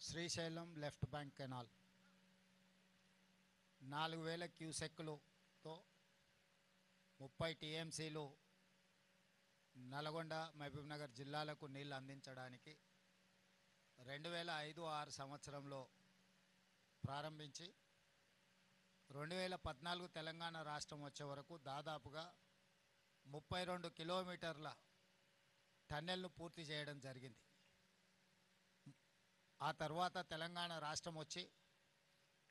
Srisailam left bank canal 4000 క్యూసెక్కులతో 30 టీఎంసీలు నల్గొండ మహబూబ్నగర్ జిల్లాలకు నీళ్లు అందించడానికి 2005-06 సంవత్సరంలో ప్రారంభించి 2014 తెలంగాణ రాష్ట్రం వచ్చే వరకు దాదాపుగా 32 కిలోమీటర్ల టన్నెల్ను పూర్తి చేయడం జరిగింది. ఆ తర్వాత తెలంగాణ రాష్ట్రం వచ్చి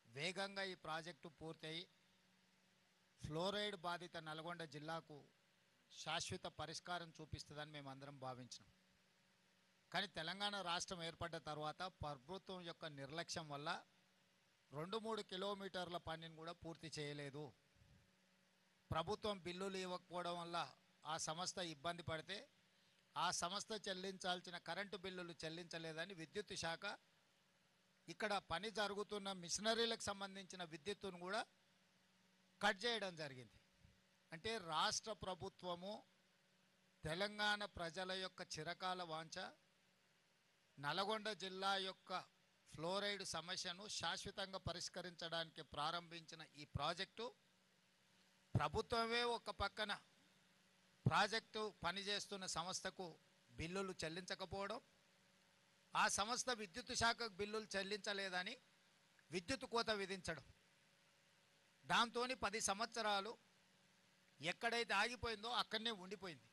వేగంగా ఈ ప్రాజెక్టు పూర్తయి ఫ్లోరైడ్ బాధిత నల్గొండ జిల్లాకు శాశ్వత పరిష్కారం చూపిస్తుందని మేమందరం భావించినాం. కానీ తెలంగాణ రాష్ట్రం ఏర్పడ్డ తర్వాత ప్రభుత్వం యొక్క నిర్లక్ష్యం వల్ల 2-3 కిలోమీటర్ల పనిని కూడా పూర్తి చేయలేదు. ప్రభుత్వం బిల్లులు ఇవ్వకపోవడం వల్ల ఆ సంస్థ ఇబ్బంది పడితే ఆ సంస్థ చెల్లించాల్సిన కరెంటు బిల్లులు చెల్లించలేదని విద్యుత్ శాఖ ఇక్కడ పని జరుగుతున్న మిషనరీలకు సంబంధించిన విద్యుత్తును కూడా కట్ చేయడం జరిగింది. అంటే రాష్ట్ర ప్రభుత్వము తెలంగాణ ప్రజల యొక్క చిరకాల వాంఛ నల్గొండ జిల్లా యొక్క ఫ్లోరైడ్ సమస్యను శాశ్వతంగా పరిష్కరించడానికి ప్రారంభించిన ఈ ప్రాజెక్టు ప్రభుత్వమే ఒక పక్కన ప్రాజెక్టు పనిచేస్తున్న సంస్థకు బిల్లులు చెల్లించకపోవడం, ఆ సంస్థ విద్యుత్ శాఖకు బిల్లులు చెల్లించలేదని విద్యుత్ కోత విధించడం, దాంతో 10 సంవత్సరాలు ఎక్కడైతే ఆగిపోయిందో అక్కడనే ఉండిపోయింది.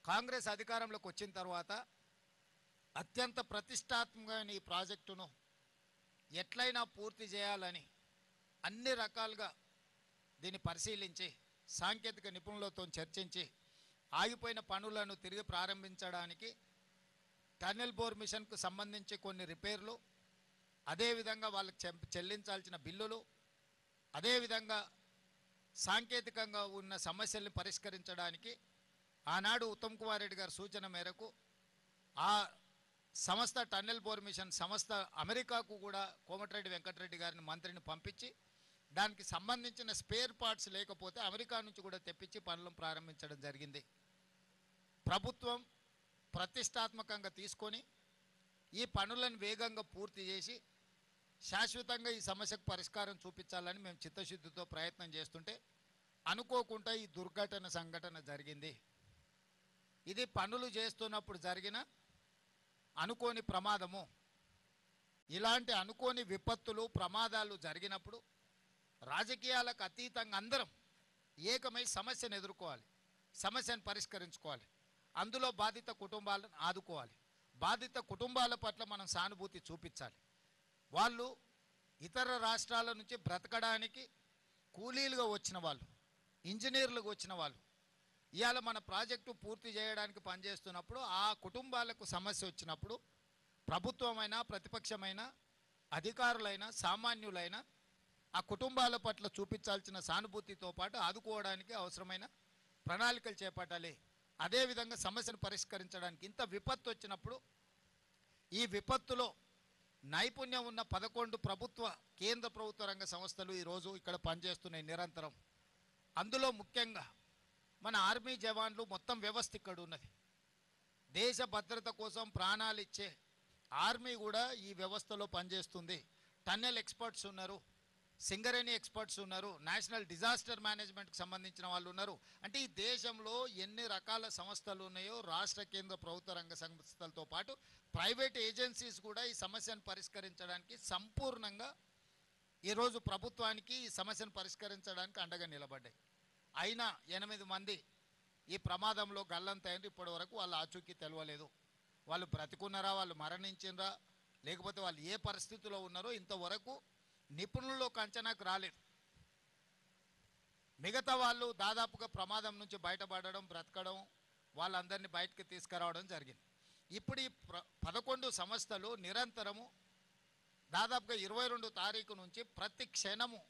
కాంగ్రెస్ అధికారంలోకి వచ్చిన తర్వాత అత్యంత ప్రతిష్టాత్మకమైన ఈ ప్రాజెక్టును ఎట్లయినా పూర్తి చేయాలని అన్ని రకాలుగా దీన్ని పరిశీలించి సాంకేతిక నిపుణులతో చర్చించి ఆగిపోయిన పనులను తిరిగి ప్రారంభించడానికి టన్నెల్ బోర్ మిషన్కు సంబంధించి కొన్ని రిపేర్లు, అదేవిధంగా వాళ్ళకి చెల్లించాల్సిన బిల్లులు, అదేవిధంగా సాంకేతికంగా ఉన్న సమస్యల్ని పరిష్కరించడానికి ఆనాడు ఉత్తమ్ కుమార్ రెడ్డి గారి సూచన మేరకు ఆ సంస్థ టన్నెల్ బోర్ మిషన్ సంస్థ అమెరికాకు కూడా కోమటిరెడ్డి వెంకటరెడ్డి గారిని మంత్రిని పంపించి దానికి సంబంధించిన స్పేర్ పార్ట్స్ లేకపోతే అమెరికా నుంచి కూడా తెప్పించి పనులను ప్రారంభించడం జరిగింది. ప్రభుత్వం ప్రతిష్టాత్మకంగా తీసుకొని ఈ పనులను వేగంగా పూర్తి చేసి శాశ్వతంగా ఈ సమస్యకు పరిష్కారం చూపించాలని మేము చిత్తశుద్ధితో ప్రయత్నం చేస్తుంటే అనుకోకుండా ఈ దుర్ఘటన సంఘటన జరిగింది. ఇది పనులు చేస్తున్నప్పుడు జరిగిన అనుకోని ప్రమాదము. ఇలాంటి అనుకోని విపత్తులు ప్రమాదాలు జరిగినప్పుడు రాజకీయాలకు అతీతంగా అందరం ఏకమై సమస్యను ఎదుర్కోవాలి, సమస్యను పరిష్కరించుకోవాలి, అందులో బాధిత కుటుంబాలను ఆదుకోవాలి, బాధిత కుటుంబాల పట్ల మనం సానుభూతి చూపించాలి. వాళ్ళు ఇతర రాష్ట్రాల నుంచి బ్రతకడానికి కూలీలుగా వచ్చిన వాళ్ళు, ఇంజనీర్లుగా వచ్చిన వాళ్ళు ఇవాళ మన ప్రాజెక్టు పూర్తి చేయడానికి పనిచేస్తున్నప్పుడు ఆ కుటుంబాలకు సమస్య వచ్చినప్పుడు ప్రభుత్వమైనా ప్రతిపక్షమైనా అధికారులైనా సామాన్యులైనా ఆ కుటుంబాల పట్ల చూపించాల్సిన సానుభూతితో పాటు ఆదుకోవడానికి అవసరమైన ప్రణాళికలు చేపట్టాలి. అదేవిధంగా సమస్యను పరిష్కరించడానికి ఇంత విపత్తు వచ్చినప్పుడు ఈ విపత్తులో నైపుణ్యం ఉన్న 11 ప్రభుత్వ కేంద్ర ప్రభుత్వ రంగ సంస్థలు ఈరోజు ఇక్కడ పనిచేస్తున్నాయి నిరంతరం. అందులో ముఖ్యంగా మన ఆర్మీ జవాన్లు మొత్తం వ్యవస్థ ఇక్కడ ఉన్నది. దేశ భద్రత కోసం ప్రాణాలు ఇచ్చే ఆర్మీ కూడా ఈ వ్యవస్థలో పనిచేస్తుంది. టన్నెల్ ఎక్స్పర్ట్స్ ఉన్నారు, సింగరేణి ఎక్స్పర్ట్స్ ఉన్నారు, నేషనల్ డిజాస్టర్ మేనేజ్మెంట్కి సంబంధించిన వాళ్ళు ఉన్నారు. అంటే ఈ దేశంలో ఎన్ని రకాల సంస్థలు ఉన్నాయో రాష్ట్ర కేంద్ర ప్రభుత్వ రంగ సంస్థలతో పాటు ప్రైవేట్ ఏజెన్సీస్ కూడా ఈ సమస్యను పరిష్కరించడానికి సంపూర్ణంగా ఈరోజు ప్రభుత్వానికి ఈ సమస్యను పరిష్కరించడానికి అండగా నిలబడ్డాయి. అయినా 8 మంది ఈ ప్రమాదంలో గల్లంతైంది. ఇప్పటి వరకు వాళ్ళ ఆచూకీ తెలియలేదు. వాళ్ళు బ్రతికున్నారా, వాళ్ళు మరణించినరా, లేకపోతే వాళ్ళు ఏ పరిస్థితిలో ఉన్నారో ఇంతవరకు నిపుణుల్లోకి అంచనాకు రాలేదు. మిగతా వాళ్ళు దాదాపుగా ప్రమాదం నుంచి బయటపడడం, బ్రతకడం, వాళ్ళందరినీ బయటకు తీసుకురావడం జరిగింది. ఇప్పుడు ఈ 11 సంస్థలు నిరంతరము దాదాపుగా 22 తారీఖు నుంచి ప్రతి క్షణము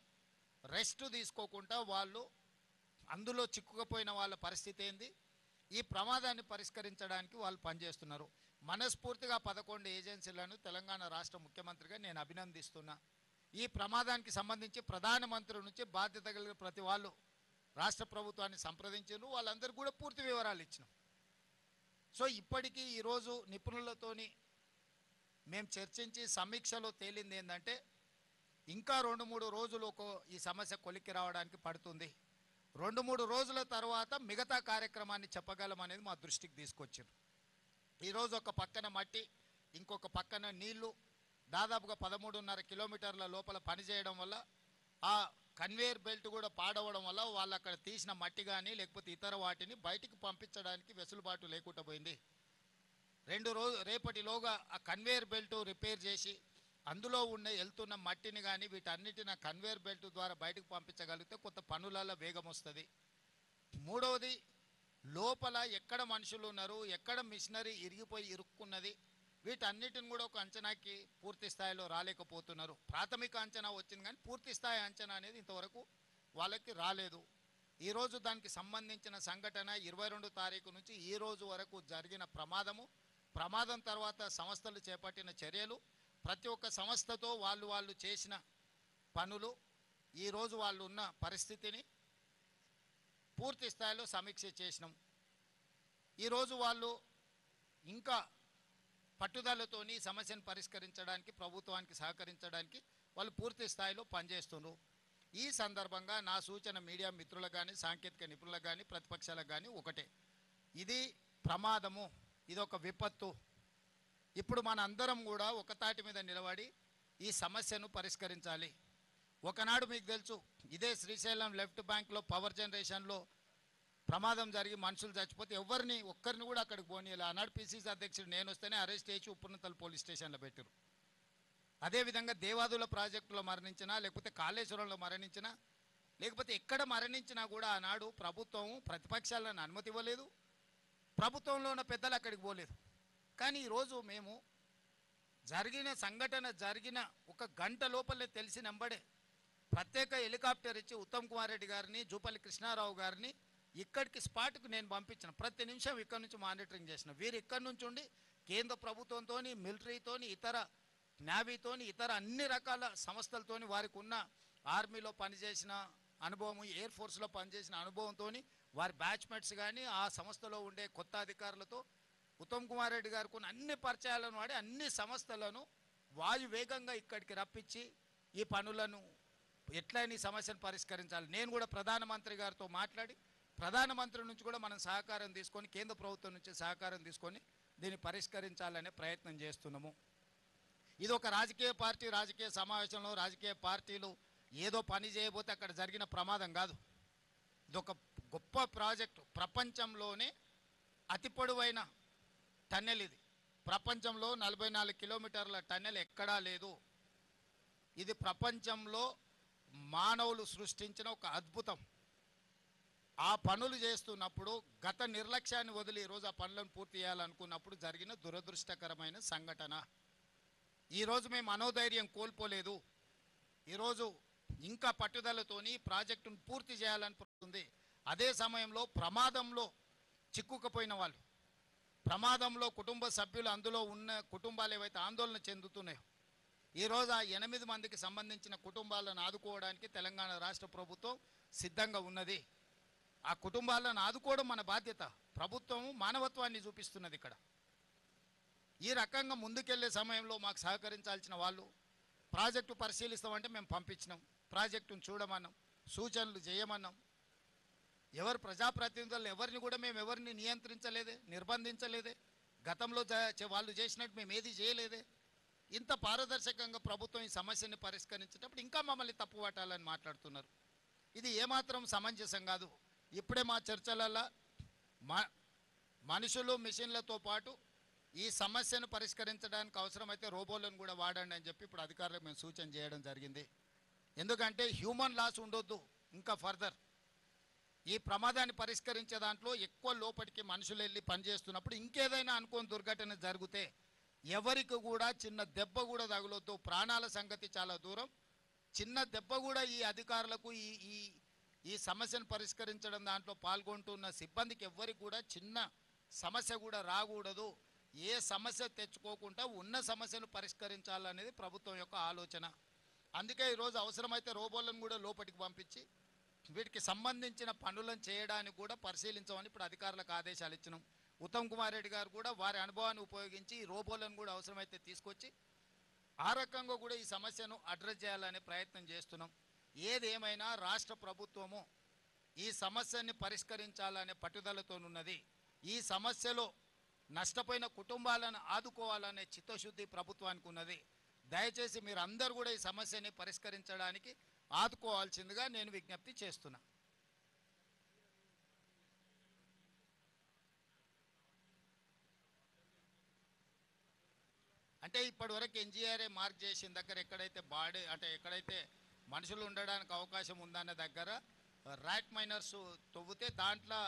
రెస్ట్ తీసుకోకుండా వాళ్ళు అందులో చిక్కుకుపోయిన వాళ్ళ పరిస్థితి ఏంది, ఈ ప్రమాదాన్ని పరిష్కరించడానికి వాళ్ళు పనిచేస్తున్నారు. మనస్ఫూర్తిగా 11 ఏజెన్సీలను తెలంగాణ రాష్ట్ర ముఖ్యమంత్రిగా నేను అభినందిస్తున్నా. ఈ ప్రమాదానికి సంబంధించి ప్రధానమంత్రి నుంచి బాధ్యత కలిగిన ప్రతి వాళ్ళు రాష్ట్ర ప్రభుత్వాన్ని సంప్రదించారు. వాళ్ళందరూ కూడా పూర్తి వివరాలు ఇచ్చినాం. సో ఇప్పటికీ ఈరోజు నిపుణులతోని మేము చర్చించి సమీక్షలో తేలింది ఏంటంటే ఇంకా 2-3 రోజులు ఈ సమస్య కొలిక్కి రావడానికి పడుతుంది. 2-3 రోజుల తర్వాత మిగతా కార్యక్రమాన్ని చెప్పగలం అనేది మా దృష్టికి తీసుకొచ్చారు. ఈరోజు ఒక పక్కన మట్టి, ఇంకొక పక్కన నీళ్లు, దాదాపుగా 13.5 కిలోమీటర్ల లోపల పనిచేయడం వల్ల ఆ కన్వేయర్ బెల్ట్ కూడా పాడవడం వల్ల వాళ్ళు అక్కడ తీసిన మట్టి కానీ లేకపోతే ఇతర వాటిని బయటికి పంపించడానికి వెసులుబాటు లేకుండా పోయింది. రేపటిలోగా ఆ కన్వేయర్ బెల్ట్ రిపేర్ చేసి అందులో వెళ్తున్న మట్టిని కానీ వీటన్నిటిని కన్వేయర్ బెల్ట్ ద్వారా బయటకు పంపించగలిగితే కొంత పనులలో వేగం వస్తుంది. మూడవది, లోపల ఎక్కడ మనుషులు ఉన్నారు, ఎక్కడ మిషనరీ ఇరుక్కున్నది, వీటన్నిటిని కూడా ఒక అంచనాకి పూర్తి స్థాయిలో రాలేకపోతున్నారు. ప్రాథమిక అంచనా వచ్చింది కానీ పూర్తి స్థాయి అంచనా అనేది ఇంతవరకు వాళ్ళకి రాలేదు. ఈరోజు దానికి సంబంధించిన సంఘటన 22 తారీఖు నుంచి ఈ రోజు వరకు జరిగిన ప్రమాదం తర్వాత సంస్థలు చేపట్టిన చర్యలు, ప్రతి ఒక్క సంస్థతో వాళ్ళు చేసిన పనులు, ఈరోజు వాళ్ళు ఉన్న పరిస్థితిని పూర్తి స్థాయిలో సమీక్ష చేసినాం. ఈరోజు వాళ్ళు ఇంకా పట్టుదలతోని సమస్యను పరిష్కరించడానికి, ప్రభుత్వానికి సహకరించడానికి వాళ్ళు పూర్తి స్థాయిలో పనిచేస్తున్నారు. ఈ సందర్భంగా నా సూచన మీడియా మిత్రులకు కానీ, సాంకేతిక నిపుణులకు కానీ, ప్రతిపక్షాలకు కానీ ఒకటే, ఇది ప్రమాదము, ఇది ఒక విపత్తు. ఇప్పుడు మన అందరం కూడా ఒక తాటి మీద నిలబడి ఈ సమస్యను పరిష్కరించాలి. ఒకనాడు మీకు తెలుసు, ఇదే శ్రీశైలం లెఫ్ట్ బ్యాంక్లో పవర్ జనరేషన్లో ప్రమాదం జరిగి మనుషులు చచ్చిపోతే ఒక్కరిని కూడా అక్కడికి పోనీయాలి. ఆనాడు పిసిసి అధ్యక్షుడు నేను వస్తేనే అరెస్ట్ చేసి ఉప్పునతల్ పోలీస్ స్టేషన్లో పెట్టారు. అదేవిధంగా దేవాదుల ప్రాజెక్టులో మరణించినా, లేకపోతే కాళేశ్వరంలో మరణించినా, లేకపోతే ఎక్కడ మరణించినా కూడా ఆనాడు ప్రభుత్వం ప్రతిపక్షాలను అనుమతి ఇవ్వలేదు, ప్రభుత్వంలో ఉన్న పెద్దలు అక్కడికి పోలేదు. కానీ ఈరోజు మేము జరిగిన ఒక గంట లోపలే తెలిసినంబడే ప్రత్యేక హెలికాప్టర్ ఇచ్చి ఉత్తమ్ కుమార్ రెడ్డి గారిని, జూపల్లి కృష్ణారావు గారిని ఇక్కడికి స్పాట్కు నేను పంపించిన. ప్రతి నిమిషం ఇక్కడ నుంచి మానిటరింగ్ చేసిన. వీరు ఇక్కడి నుంచి ఉండి కేంద్ర ప్రభుత్వంతో, మిలిటరీతో, ఇతర నేవీతో, ఇతర అన్ని రకాల సంస్థలతో, వారికి ఉన్న ఆర్మీలో పనిచేసిన అనుభవం, ఎయిర్ ఫోర్స్లో పనిచేసిన అనుభవంతో, వారి బ్యాచ్మేట్స్ కానీ ఆ సంస్థలో ఉండే కొత్త అధికారులతో ఉత్తమ్ కుమార్ రెడ్డి గారికి ఉన్న అన్ని పరిచయాలను వాడి అన్ని సంస్థలను వాయువేగంగా ఇక్కడికి రప్పించి ఈ పనులను ఎట్లయినా ఈ సమస్యను పరిష్కరించాలి. నేను కూడా ప్రధానమంత్రి గారితో మాట్లాడి ప్రధానమంత్రి నుంచి కూడా మనం సహకారం తీసుకొని, కేంద్ర ప్రభుత్వం నుంచి సహకారం తీసుకొని దీన్ని పరిష్కరించాలనే ప్రయత్నం చేస్తున్నాము. ఇది ఒక రాజకీయ సమావేశంలో రాజకీయ పార్టీలు ఏదో పని చేయబోతే అక్కడ జరిగిన ప్రమాదం కాదు. ఇది ఒక గొప్ప ప్రాజెక్టు. ప్రపంచంలోనే అతి పొడవైన టన్నెల్ ఇది. ప్రపంచంలో 44 కిలోమీటర్ల టన్నెల్ ఎక్కడా లేదు. ఇది ప్రపంచంలో మానవులు సృష్టించిన ఒక అద్భుతం. ఆ పనులు చేస్తున్నప్పుడు గత నిర్లక్ష్యాన్ని వదిలి ఈరోజు ఆ పనులను పూర్తి చేయాలనుకున్నప్పుడు జరిగిన దురదృష్టకరమైన సంఘటన. ఈరోజు మేము మనోధైర్యం కోల్పోలేదు. ఈరోజు ఇంకా పట్టుదలతోని ప్రాజెక్టును పూర్తి చేయాలనిపిస్తుంది. అదే సమయంలో ప్రమాదంలో చిక్కుకుపోయిన వాళ్ళు, ప్రమాదంలో కుటుంబ సభ్యులు, అందులో ఉన్న కుటుంబాలు ఏవైతే ఆందోళన చెందుతున్నాయో, ఈరోజు ఆ 8 మందికి సంబంధించిన కుటుంబాలను ఆదుకోవడానికి తెలంగాణ రాష్ట్ర ప్రభుత్వం సిద్ధంగా ఉన్నది. ఆ కుటుంబాలను ఆదుకోవడం మన బాధ్యత. ప్రభుత్వం మానవత్వాన్ని చూపిస్తున్నది. ఇక్కడ ఈ రకంగా ముందుకెళ్లే సమయంలో మాకు సహకరించాల్సిన వాళ్ళు ప్రాజెక్టు పరిశీలిస్తామంటే మేము పంపించినాం, ప్రాజెక్టును చూడమన్నాం, సూచనలు చేయమన్నాం. ఎవరు ప్రజాప్రతినిధులను ఎవరిని కూడా మేము ఎవరిని నియంత్రించలేదే, నిర్బంధించలేదే. గతంలో వాళ్ళు చేసినట్టు మేము ఏది చేయలేదే. ఇంత పారదర్శకంగా ప్రభుత్వం ఈ సమస్యని పరిష్కరించేటప్పుడు ఇంకా మమ్మల్ని తప్పు పట్టాలని మాట్లాడుతున్నారు. ఇది ఏమాత్రం సమంజసం కాదు. ఇప్పుడే మా చర్చలలో మనుషులు మిషన్లతో పాటు ఈ సమస్యను పరిష్కరించడానికి అవసరమైతే రోబోలను కూడా వాడండి అని చెప్పి ఇప్పుడు అధికారులకు మేము సూచన చేయడం జరిగింది. ఎందుకంటే హ్యూమన్ లాస్ ఉండొద్దు. ఇంకా ఫర్దర్ ఈ ప్రమాదాన్ని పరిష్కరించే దాంట్లో ఎక్కువ లోపలికి మనుషులు వెళ్ళి పనిచేస్తున్నప్పుడు ఇంకేదైనా అనుకోని దుర్ఘటన జరిగితే ఎవరికి కూడా చిన్న దెబ్బ కూడా తగులొద్దు. ప్రాణాల సంగతి చాలా దూరం. చిన్న దెబ్బ కూడా ఈ అధికారులకు ఈ సమస్యను పరిష్కరించడం దాంట్లో పాల్గొంటున్న సిబ్బందికి ఎవ్వరికి కూడా చిన్న సమస్య కూడా రాకూడదు. ఏ సమస్య తెచ్చుకోకుండా ఉన్న సమస్యను పరిష్కరించాలనేది ప్రభుత్వం యొక్క ఆలోచన. అందుకే ఈరోజు అవసరమైతే రోబోలను కూడా లోపలికి పంపించి వీటికి సంబంధించిన పనులను చేయడానికి కూడా పరిశీలించమని ఇప్పుడు అధికారులకు ఆదేశాలు ఇచ్చినాం. ఉత్తమ్ కుమార్ రెడ్డి గారు కూడా వారి అనుభవాన్ని ఉపయోగించి ఈ రోబోలను కూడా అవసరమైతే తీసుకొచ్చి ఆ రకంగా కూడా ఈ సమస్యను అడ్రస్ చేయాలనే ప్రయత్నం చేస్తున్నాం. ఏదేమైనా రాష్ట్ర ప్రభుత్వము ఈ సమస్యని పరిష్కరించాలనే పట్టుదలతోనున్నది. ఈ సమస్యలో నష్టపోయిన కుటుంబాలను ఆదుకోవాలనే చిత్తశుద్ధి ప్రభుత్వానికి ఉన్నది. దయచేసి మీరు అందరూ కూడా ఈ సమస్యని పరిష్కరించడానికి ఆదుకోవాల్సిందిగా నేను విజ్ఞప్తి చేస్తున్నా. అంటే ఇప్పటివరకు ఎన్జిఆర్ఏ మార్క్ చేసిన దగ్గర ఎక్కడైతే బాడీ అంటే ఎక్కడైతే మనుషులు ఉండడానికి అవకాశం ఉందన్న దగ్గర ర్యాక్ మైనర్స్ తవ్వితే దాంట్లో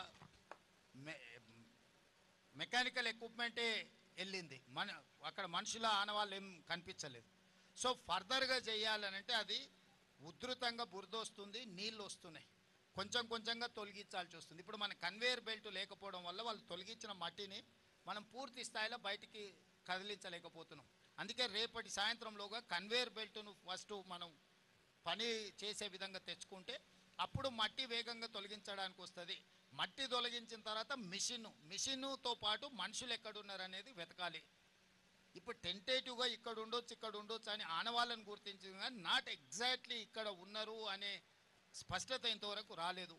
మెకానికల్ ఎక్విప్మెంటే వెళ్ళింది. అక్కడ మనుషుల ఆనవాళ్ళు ఏం కనిపించలేదు. సో ఫర్దర్గా చేయాలనంటే అది ఉధృతంగా బురద వస్తుంది, నీళ్ళు వస్తున్నాయి, కొంచెం కొంచెంగా తొలగించాల్సి వస్తుంది. ఇప్పుడు మన కన్వేయర్ బెల్ట్ లేకపోవడం వల్ల వాళ్ళు తొలగించిన మట్టిని మనం పూర్తి స్థాయిలో బయటికి కదిలించలేకపోతున్నాం. అందుకే రేపటి సాయంత్రంలోగా కన్వేయర్ బెల్ట్ను ఫస్ట్ మనం పని చేసే విధంగా తెచ్చుకుంటే అప్పుడు మట్టి వేగంగా తొలగించడానికి వస్తుంది. మట్టి తొలగించిన తర్వాత మిషన్తో పాటు మనుషులు ఎక్కడున్నారు అనేది వెతకాలి. ఇప్పుడు టెంటేటివ్గా ఇక్కడ ఉండొచ్చు అని ఆనవాళ్ళని గుర్తించింది, కానీ నాట్ ఎగ్జాక్ట్లీ ఇక్కడ ఉన్నారు అనే స్పష్టత ఇంతవరకు రాలేదు.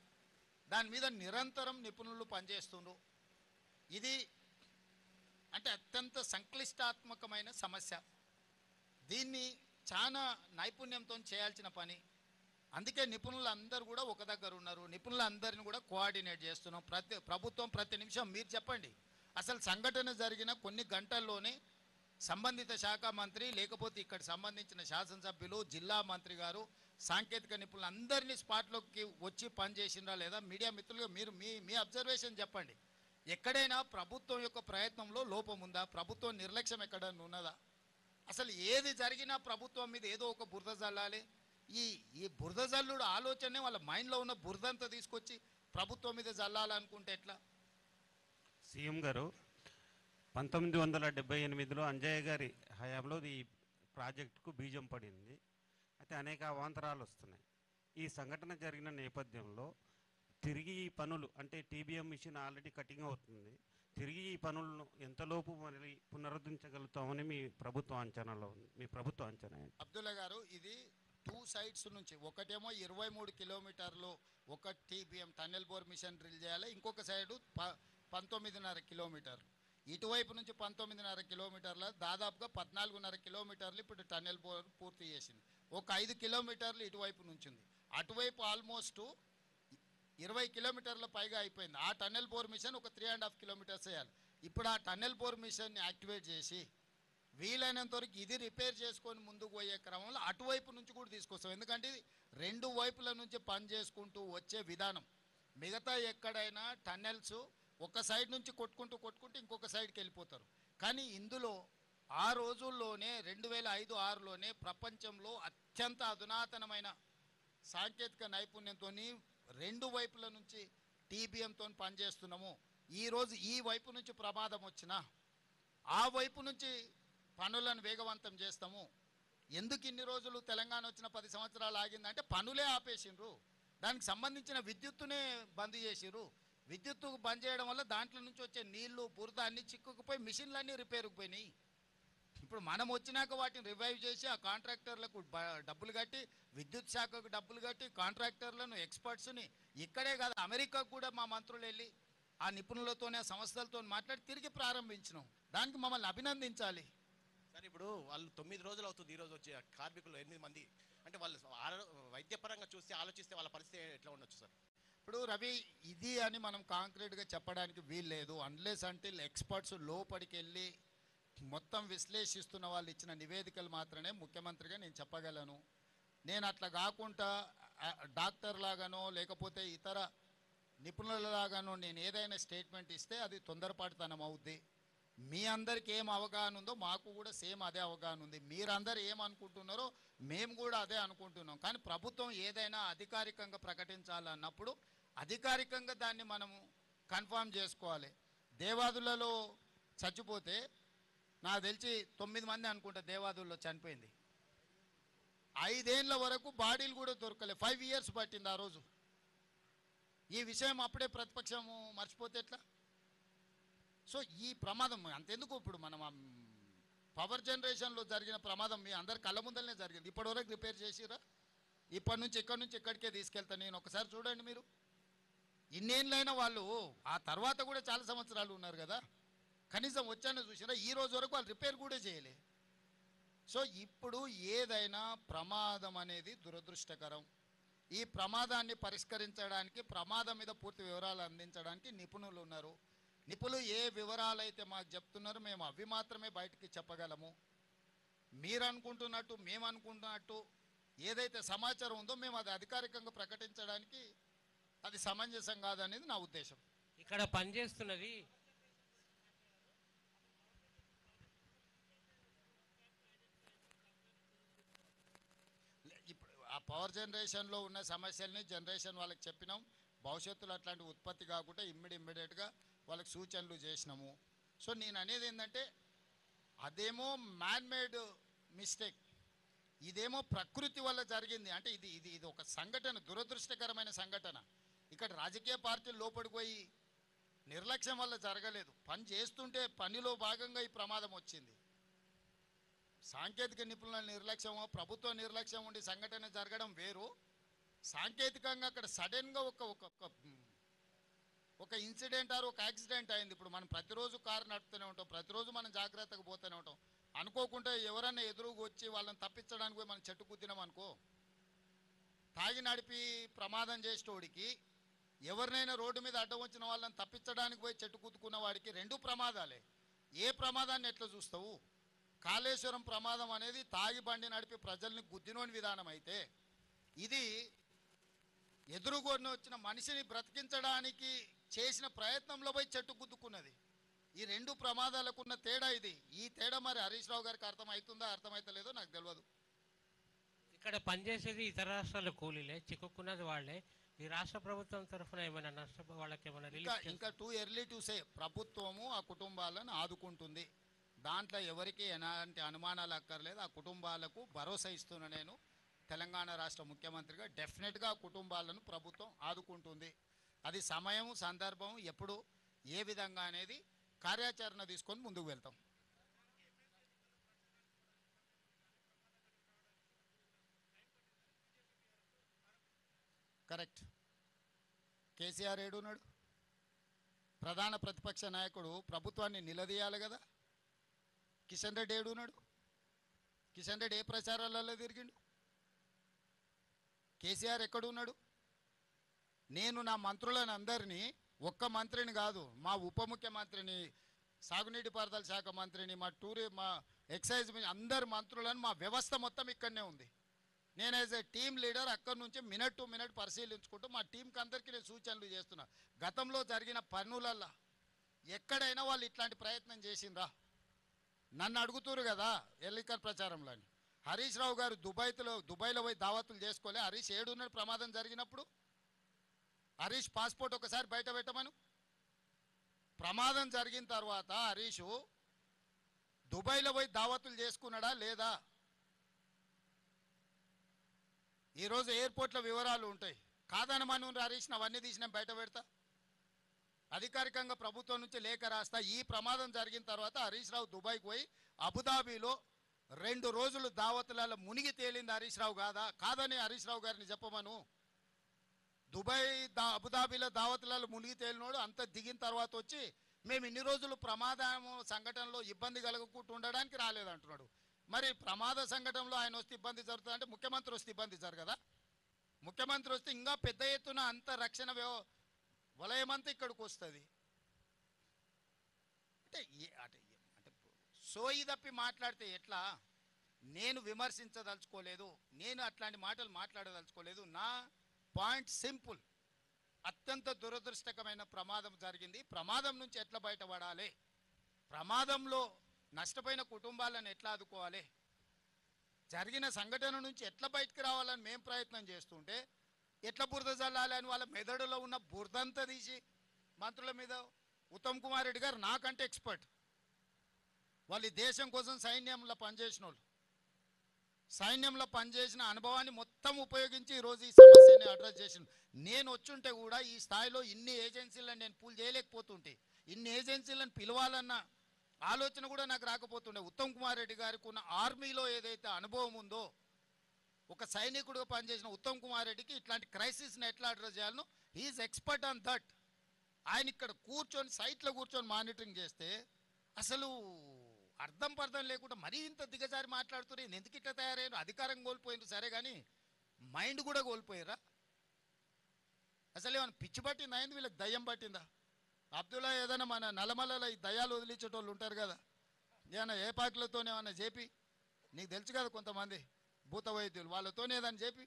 దాని మీద నిరంతరం నిపుణులు పనిచేస్తున్నారు. ఇది అంటే అత్యంత సంక్లిష్టాత్మకమైన సమస్య. దీన్ని చాలా నైపుణ్యంతో చేయాల్సిన పని. అందుకే నిపుణులందరూ కూడా ఒక దగ్గర ఉన్నారు. నిపుణులందరిని కూడా కోఆర్డినేట్ చేస్తున్నాం. ప్రభుత్వం ప్రతి నిమిషం మీరు చెప్పండి, అసలు సంఘటన జరిగిన కొన్ని గంటల్లోనే సంబంధిత శాఖ మంత్రి లేకపోతే ఇక్కడ సంబంధించిన శాసనసభ్యులు, జిల్లా మంత్రి గారు, సాంకేతిక నిపుణులు అందరినీ స్పాట్లోకి వచ్చి పనిచేసినా లేదా? మీడియా మిత్రులుగా మీరు మీ అబ్జర్వేషన్ చెప్పండి. ఎక్కడైనా ప్రభుత్వం యొక్క ప్రయత్నంలో లోపం ఉందా? ప్రభుత్వం నిర్లక్ష్యం ఎక్కడైనా ఉన్నదా? అసలు ఏది జరిగినా ప్రభుత్వం మీద ఏదో ఒక బురద జల్లాలి. ఈ బురద జల్లుడు ఆలోచనే వాళ్ళ మైండ్లో ఉన్న బురదంతా తీసుకొచ్చి ప్రభుత్వం మీద జల్లాలనుకుంటే ఎట్లా? సీఎం గారు 1978లో అంజయ్య గారి హయాంలో ఈ ప్రాజెక్టుకు బీజం పడింది. అయితే అనేక అవాంతరాలు వస్తున్నాయి. ఈ సంఘటన జరిగిన నేపథ్యంలో తిరిగి ఈ పనులు అంటే టీబీఎం మిషన్ ఆల్రెడీ కటింగ్ అవుతుంది, తిరిగి ఈ పనులను ఎంతలోపు మళ్ళీ పునరుద్ధరించగలుగుతామని మీ ప్రభుత్వ అంచనాలో ఉంది? మీ ప్రభుత్వ అంచనా ఏంటి? అబ్దుల్లా గారు, ఇది 2 సైడ్స్ నుంచి ఒకటేమో 23 కిలోమీటర్లు ఒక TBM tunnel bore machine drill చేయాలి, ఇంకొక సైడు 19.5 కిలోమీటర్లు. ఇటువైపు నుంచి 19.5 కిలోమీటర్ల దాదాపుగా 14.5 కిలోమీటర్లు ఇప్పుడు టన్నెల్ బోర్ పూర్తి చేసింది. ఒక 5 కిలోమీటర్లు ఇటువైపు నుంచి ఉంది. అటువైపు ఆల్మోస్ట్ 20 కిలోమీటర్ల పైగా అయిపోయింది. ఆ టన్నెల్ బోర్ మిషన్ ఒక 3.5 కిలోమీటర్స్ వేయాలి. ఇప్పుడు ఆ టన్నెల్ బోర్ మిషన్ని యాక్టివేట్ చేసి వీలైనంత వరకు ఇది రిపేర్ చేసుకొని ముందుకు పోయే క్రమంలో అటువైపు నుంచి కూడా తీసుకొస్తాం. ఎందుకంటే ఇది 2 వైపుల నుంచి పని చేసుకుంటూ వచ్చే విధానం. మిగతా ఎక్కడైనా టన్నెల్స్ ఒక సైడ్ నుంచి కొట్టుకుంటూ ఇంకొక సైడ్కి వెళ్ళిపోతారు. కానీ ఇందులో ఆ రోజుల్లోనే 2005-06లోనే ప్రపంచంలో అత్యంత అధునాతనమైన సాంకేతిక నైపుణ్యంతో 2 వైపుల నుంచి టీబీఎంతో పనిచేస్తున్నాము. ఈరోజు ఈ వైపు నుంచి ప్రమాదం వచ్చినా ఆ వైపు నుంచి పనులను వేగవంతం చేస్తాము. ఎందుకు ఇన్ని రోజులు తెలంగాణ వచ్చిన 10 సంవత్సరాలు ఆగిందంటే పనులే ఆపేసిండ్రు, దానికి సంబంధించిన విద్యుత్తునే బంద్ చేసిర్రు. విద్యుత్తు బంద్ చేయడం వల్ల దాంట్లో నుంచి వచ్చే నీళ్లు బురద అన్నీ చిక్కుకుపోయి మిషన్లన్నీ రిపేర్కి పోయినాయి. ఇప్పుడు మనం వచ్చినాక వాటిని రివైవ్ చేసి ఆ కాంట్రాక్టర్లకు డబ్బులు కట్టి, విద్యుత్ శాఖకు డబ్బులు కట్టి, కాంట్రాక్టర్లను ఎక్స్పర్ట్స్ని ఇక్కడే కాదు అమెరికాకు కూడా మా మంత్రులు వెళ్ళి ఆ నిపుణులతోనే ఆ సంస్థలతో మాట్లాడి తిరిగి ప్రారంభించినాం. దానికి మమ్మల్ని అభినందించాలి. సార్, ఇప్పుడు వాళ్ళు 9 రోజులు అవుతుంది. ఈరోజు వచ్చే కార్మికులు 8 మంది, అంటే వాళ్ళు వైద్యపరంగా చూస్తే ఆలోచిస్తే వాళ్ళ పరిస్థితి ఎట్లా ఉండొచ్చు సార్? ఇప్పుడు రవి, ఇది అని మనం కాంక్రీట్గా చెప్పడానికి వీల్లేదు. అన్లెస్ అంటే ఎక్స్పర్ట్స్ లోపలికి వెళ్ళి మొత్తం విశ్లేషిస్తున్న వాళ్ళు ఇచ్చిన నివేదికలు మాత్రమే ముఖ్యమంత్రిగా నేను చెప్పగలను. నేను అట్లా కాకుండా డాక్టర్ లాగానో లేకపోతే ఇతర నిపుణులలాగానో నేను ఏదైనా స్టేట్మెంట్ ఇస్తే అది తొందరపాటుతనం అవుద్ది. మీ అందరికీ ఏం అవగాహన ఉందో మాకు కూడా సేమ్ అదే అవగాహన ఉంది. మీరందరూ ఏమనుకుంటున్నారో మేము కూడా అదే అనుకుంటున్నాం. కానీ ప్రభుత్వం ఏదైనా అధికారికంగా ప్రకటించాలన్నప్పుడు అధికారికంగా దాన్ని మనము కన్ఫర్మ్ చేసుకోవాలి. దేవాదులలో చచ్చిపోతే నాకు తెలిసి 9 మంది అనుకుంటా దేవాదుల్లో చనిపోయింది. 5 ఏళ్ల వరకు బాడీలు కూడా దొరకలే. 5 ఇయర్స్ పట్టింది ఆ రోజు. ఈ విషయం అప్పుడే ప్రతిపక్షము మర్చిపోతే ఎట్లా? సో ఈ ప్రమాదం అంతెందుకు, ఇప్పుడు మనం పవర్ జనరేషన్లో జరిగిన ప్రమాదం మీ అందరి కళ్ళ ముందరనే జరిగింది. ఇప్పటివరకు రిపేర్ చేసిరా? ఇప్పటి నుంచి ఇక్కడి నుంచి ఇక్కడికే తీసుకెళ్తాను నేను. ఒకసారి చూడండి మీరు, ఇన్నేళ్ళైనా వాళ్ళు ఆ తర్వాత కూడా చాలా సంవత్సరాలు ఉన్నారు కదా, కనీసం వచ్చానో చూసినా ఈ రోజు వరకు వాళ్ళు రిపేర్ కూడా చేయలే. సో ఇప్పుడు ఏదైనా ప్రమాదం అనేది దురదృష్టకరం. ఈ ప్రమాదాన్ని పరిష్కరించడానికి, ప్రమాదం మీద పూర్తి వివరాలు అందించడానికి నిపుణులు ఉన్నారు. నిపుణులు ఏ వివరాలు అయితే మాకు చెప్తున్నారో మేము అవి మాత్రమే బయటికి చెప్పగలము. మీరు అనుకుంటున్నట్టు, మేము అనుకుంటున్నట్టు ఏదైతే సమాచారం ఉందో మేము అది అధికారికంగా ప్రకటించడానికి అది సమంజసం కాదనేది నా ఉద్దేశం. ఇక్కడ పనిచేస్తున్నది ఇప్పుడు ఆ పవర్ జనరేషన్లో ఉన్న సమస్యల్ని జనరేషన్ వాళ్ళకి చెప్పినాం. భవిష్యత్తులో అట్లాంటి ఉత్పత్తి కాకుండా ఇమ్మీడియట్గా వాళ్ళకి సూచనలు చేసినాము. సో నేను అనేది ఏంటంటే, అదేమో మ్యాన్మేడ్ మిస్టేక్, ఇదేమో ప్రకృతి వల్ల జరిగింది. అంటే ఇది ఇది ఇది ఒక సంఘటన, దురదృష్టకరమైన సంఘటన. ఇక్కడ రాజకీయ పార్టీలు లోపలికి పోయి నిర్లక్ష్యం వల్ల జరగలేదు. పని చేస్తుంటే పనిలో భాగంగా ఈ ప్రమాదం వచ్చింది. సాంకేతిక నిపుణుల నిర్లక్ష్యమో, ప్రభుత్వ నిర్లక్ష్యం ఉండి సంఘటన జరగడం వేరు. సాంకేతికంగా అక్కడ సడన్గా ఒక ఇన్సిడెంట్ ఆర్ ఒక యాక్సిడెంట్ అయింది. ఇప్పుడు మనం ప్రతిరోజు కారు నడుపుతూనే ఉంటాం, ప్రతిరోజు మనం జాగ్రత్తగా పోతూనే ఉంటాం. అనుకోకుండా ఎవరన్నా ఎదురుగా వచ్చి వాళ్ళని తప్పించడానికి పోయి మనం చెట్టు కుద్దినాం అనుకో, తాగి నడిపి ప్రమాదం చేసేటోడికి, ఎవరినైనా రోడ్డు మీద అడ్డం వచ్చిన వాళ్ళని తప్పించడానికి పోయి చెట్టు కుద్దుకున్న వాడికి రెండు ప్రమాదాలే. ఏ ప్రమాదాన్ని ఎట్లా చూస్తావు? కాళేశ్వరం ప్రమాదం అనేది తాగి బండి నడిపి ప్రజల్ని గుద్దినోని విధానం అయితే, ఇది ఎదురుగొని వచ్చిన మనిషిని బ్రతికించడానికి చేసిన ప్రయత్నంలో పోయి చెట్టు గుద్దుకున్నది. ఈ రెండు ప్రమాదాలకు ఉన్న తేడా ఇది. ఈ తేడా మరి హరీష్ రావు గారికి అర్థమవుతుందా అర్థమవుతలేదో నాకు తెలియదు. ఇక్కడ పనిచేసేది ఇతర రాష్ట్రాల కూలీలే, చిక్కుకున్నది వాళ్ళే. ఈ రాష్ట్ర ప్రభుత్వం తరఫున ఏమైనా వాళ్ళకి ఏమైనా ఇంకా టూ ఎర్లీ టు సే. ప్రభుత్వము ఆ కుటుంబాలను ఆదుకుంటుంది, దాంట్లో ఎవరికి ఎలాంటి అనుమానాలు అక్కర్లేదు. ఆ కుటుంబాలకు భరోసా ఇస్తున్నా నేను తెలంగాణ రాష్ట్ర ముఖ్యమంత్రిగా. డెఫినెట్గా ఆ కుటుంబాలను ప్రభుత్వం ఆదుకుంటుంది. అది సమయం, సందర్భం, ఎప్పుడు, ఏ విధంగా అనేది కార్యాచరణ తీసుకొని ముందుకు వెళ్తాం. కరెక్ట్. కేసీఆర్ ఏడున్నాడు? ప్రధాన ప్రతిపక్ష నాయకుడు ప్రభుత్వాన్ని నిలదీయాలి కదా. కిషన్ రెడ్డి ఏడున్నాడు? కిషన్ రెడ్డి ఏ ప్రచారాలలో తిరిగిండు? కేసీఆర్ ఎక్కడున్నాడు? నేను నా మంత్రులను అందరినీ, ఒక్క మంత్రిని కాదు, మా ఉప ముఖ్యమంత్రిని, సాగునీటి పారుదల శాఖ మంత్రిని, మా ఎక్సైజ్ అందరు మంత్రులను, మా వ్యవస్థ మొత్తం ఇక్కడనే ఉంది. నేను యాజ్ ఏ టీమ్ లీడర్ అక్కడి నుంచి మినిట్ టు మినిట్ పరిశీలించుకుంటూ మా టీంకి అందరికీ నేను సూచనలు చేస్తున్నా. గతంలో జరిగిన పనులల్లో ఎక్కడైనా వాళ్ళు ఇట్లాంటి ప్రయత్నం చేసిండ్రా? నన్ను అడుగుతురు కదా ఎన్నికల ప్రచారంలో. హరీష్ రావు గారు దుబాయ్లో పోయి దావతులు చేసుకోలే. హరీష్ ఏడున్నాడు ప్రమాదం జరిగినప్పుడు? హరీష్ పాస్పోర్ట్ ఒకసారి బయట పెట్టమను. ప్రమాదం జరిగిన తర్వాత హరీషు దుబాయ్లో పోయి దావతులు చేసుకున్నాడా లేదా? ఈరోజు ఎయిర్పోర్ట్లో వివరాలు ఉంటాయి. కాదనమను హరీష్ని, అవన్నీ తీసి నేను బయట పెడతా. అధికారికంగా ప్రభుత్వం నుంచి లేఖ రాస్తా. ఈ ప్రమాదం జరిగిన తర్వాత హరీష్ రావు దుబాయ్కి పోయి అబుదాబీలో 2 రోజులు దావతులలో మునిగి తేలింది హరీష్ రావు కాదని హరీష్ రావు గారిని చెప్పమను. అబుదాబీలో దావతులలో మునిగి తేలినోడు అంత దిగిన తర్వాత వచ్చి మేము ఇన్ని రోజులు ప్రమాదం సంఘటనలో ఇబ్బంది కలగకుండా ఉండడానికి రాలేదంటున్నాడు. మరి ప్రమాద సంఘటనలో ఆయన వస్తే ఇబ్బంది జరుగుతుంది అంటే ముఖ్యమంత్రి వస్తే ఇబ్బంది జరగదా? ముఖ్యమంత్రి వస్తే ఇంకా పెద్ద ఎత్తున అంత రక్షణ వలయమంతా ఇక్కడికి వస్తుంది. అంటే సోయి తప్పి మాట్లాడితే ఎట్లా? నేను విమర్శించదలుచుకోలేదు, నేను అట్లాంటి మాటలు మాట్లాడదలుచుకోలేదు. నా పాయింట్ సింపుల్. అత్యంత దురదృష్టకరమైన ప్రమాదం జరిగింది. ప్రమాదం నుంచి ఎట్లా బయటపడాలి, ప్రమాదంలో నష్టపోయిన కుటుంబాలను ఎట్లా ఆదుకోవాలి, జరిగిన సంఘటన నుంచి ఎట్లా బయటకు రావాలని మేము ప్రయత్నం చేస్తుంటే ఎట్లా బురద జల్లాలి అని వాళ్ళ మెదడులో ఉన్న బురదంతా తీసి మంత్రుల మీద. ఉత్తమ్ కుమార్ రెడ్డి గారు నాకంటే ఎక్స్పర్ట్. వాళ్ళు ఈ దేశం కోసం సైన్యంలో పనిచేసిన వాళ్ళు, సైన్యంలో పనిచేసిన అనుభవాన్ని మొత్తం ఉపయోగించి ఈరోజు ఈ సమస్యని అడ్రస్ చేసిన. నేను వచ్చుంటే కూడా ఈ స్థాయిలో ఇన్ని ఏజెన్సీలను నేను పూల్ చేయలేకపోతుంటే, ఇన్ని ఏజెన్సీలను పిలవాలన్న ఆలోచన కూడా నాకు రాకపోతుండే. ఉత్తమ్ కుమార్ రెడ్డి గారికి ఉన్న ఆర్మీలో ఏదైతే అనుభవం ఉందో, ఒక సైనికుడుగా పనిచేసిన ఉత్తమ్ కుమార్ రెడ్డికి ఇట్లాంటి క్రైసిస్ని ఎట్లా అడ్రస్ చేయాలనో హీఈస్ ఎక్స్పర్ట్ ఆన్ దట్. ఆయన ఇక్కడ కూర్చొని సైట్లో కూర్చొని మానిటరింగ్ చేస్తే అసలు అర్థం పర్థం లేకుండా మరీ ఇంత దిగజారి మాట్లాడుతున్నారు. ఎందుకు ఇట్లా తయారయ్యారు? అధికారం కోల్పోయినారు సరే, కానీ మైండ్ కూడా కోల్పోయారా? అసలు ఏమైనా పిచ్చి పట్టిందా? అయింది వీళ్ళకి దయ్యం పట్టిందా? అబ్దుల్లా ఏదైనా మన నల్లమల్లలో ఈ దయ్యాలు వదిలించేటోళ్ళు ఉంటారు కదా, ఏమైనా ఏ పాకులతోనే ఏమన్నా చెప్పి, నీకు తెలుసు కదా కొంతమంది భూత వైద్యులు, వాళ్ళతోనే ఏదైనా చెప్పి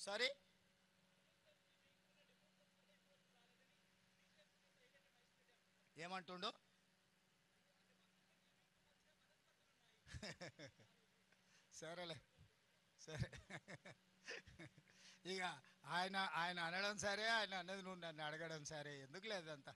సరే. ఏమంటుండో సరేలే సరే. ఇక ఆయన అనడం సరే, ఆయన అన్నది నువ్వు నన్ను అడగడం సరే, ఎందుకు లేదంతా.